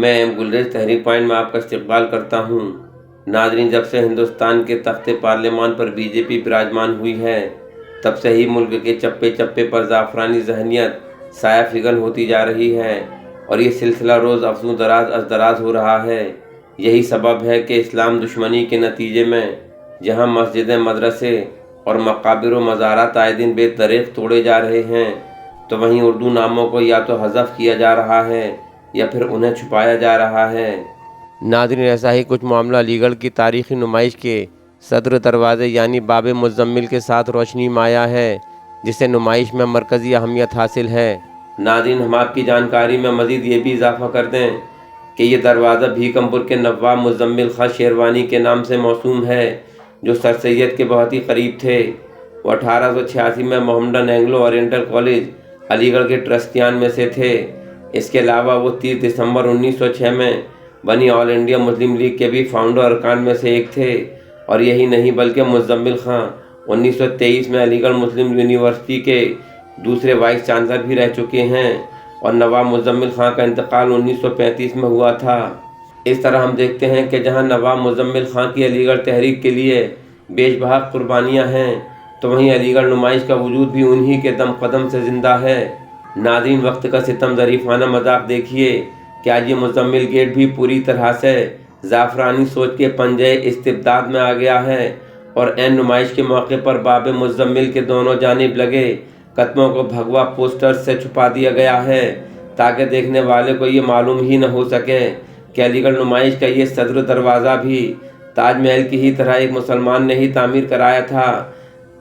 میں M galleries تحریک point میں آپ کا استقبال کرتا ہوں۔ ناظرین، جب سے ہندوستان کے تخت پارلیمان پر بی جے پی براجمان ہوئی ہے، تب سے ہی ملک کے چپے چپے پر زعفرانی ذہنیت سایہ فگن ہوتی جا رہی ہے، اور یہ سلسلہ روز افزوں دراز از دراز ہو رہا ہے۔ یہی سبب ہے کہ اسلام دشمنی کے نتیجے میں جہاں مسجدیں، مدرسے اور مقابر و مزارات آئے دن بے دریغ توڑے جا رہے ہیں، تو وہیں اردو ناموں کو یا تو حذف کیا جا رہا ہے یا پھر انہیں چھپایا جا رہا ہے۔ ناظرین، ایسا ہی کچھ معاملہ علی گڑھ کی تاریخی نمائش کے صدر دروازے یعنی باب مزمل کے ساتھ روشنی میں آیا ہے، جسے نمائش میں مرکزی اہمیت حاصل ہے۔ ناظرین، ہم آپ کی جانکاری میں مزید یہ بھی اضافہ کر دیں کہ یہ دروازہ بھیکم پور کے نواب مزمل خاں شیروانی کے نام سے موسوم ہے، جو سر سید کے بہت ہی قریب تھے۔ وہ 1886 میں محمدن اینگلو اورینٹل کالج علی گڑھ کے ٹرسٹیان میں سے تھے۔ اس کے علاوہ وہ 30 دسمبر 1906 میں بنی آل انڈیا مسلم لیگ کے بھی فاؤنڈر ارکان میں سے ایک تھے، اور یہی نہیں بلکہ مزمل خاں 1923 میں علی گڑھ مسلم یونیورسٹی کے دوسرے وائس چانسلر بھی رہ چکے ہیں، اور نواب مزمل خاں کا انتقال 1935 میں ہوا تھا۔ اس طرح ہم دیکھتے ہیں کہ جہاں نواب مزمل خاں کی علی گڑھ تحریک کے لیے بیش بہا قربانیاں ہیں، تو وہیں علی گڑھ نمائش کا وجود بھی انہی کے دم قدم سے زندہ ہے۔ ناظرین، وقت کا ستم ظریفانہ مذاق دیکھیے کہ آج یہ مزمل گیٹ بھی پوری طرح سے زعفرانی سوچ کے پنجے استبداد میں آ گیا ہے، اور عین نمائش کے موقع پر باب مزمل کے دونوں جانب لگے قدموں کو بھگوا پوسٹر سے چھپا دیا گیا ہے، تاکہ دیکھنے والے کو یہ معلوم ہی نہ ہو سکے کہ علی گڑھ نمائش کا یہ صدر دروازہ بھی تاج محل کی ہی طرح ایک مسلمان نے ہی تعمیر کرایا تھا،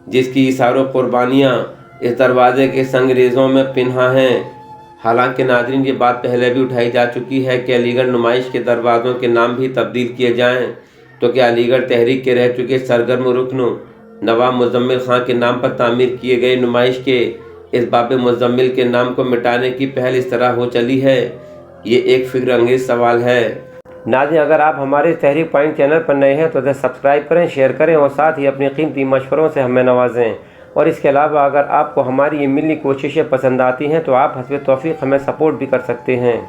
جس کی ایثار و قربانیاں اس دروازے کے سنگریزوں میں پنہاں ہیں۔ حالانکہ ناظرین، یہ بات پہلے بھی اٹھائی جا چکی ہے کہ علی گڑھ نمائش کے دروازوں کے نام بھی تبدیل کیے جائیں، تو کیا علی گڑھ تحریک کے رہ چکے سرگرم رکن نواب مزمل خاں کے نام پر تعمیر کیے گئے نمائش کے اس باب مزمل کے نام کو مٹانے کی پہل اس طرح ہو چلی ہے؟ یہ ایک فکر انگیز سوال ہے۔ ناظرین، اگر آپ ہمارے تحریک پوائنٹ چینل پر نئے ہیں تو اسے سبسکرائب کریں، شیئر کریں، اور ساتھ ہی اپنی قیمتی مشوروں سے ہمیں نوازیں۔ اور اس کے علاوہ اگر آپ کو ہماری یہ ملی کوششیں پسند آتی ہیں تو آپ حسب توفیق ہمیں سپورٹ بھی کر سکتے ہیں۔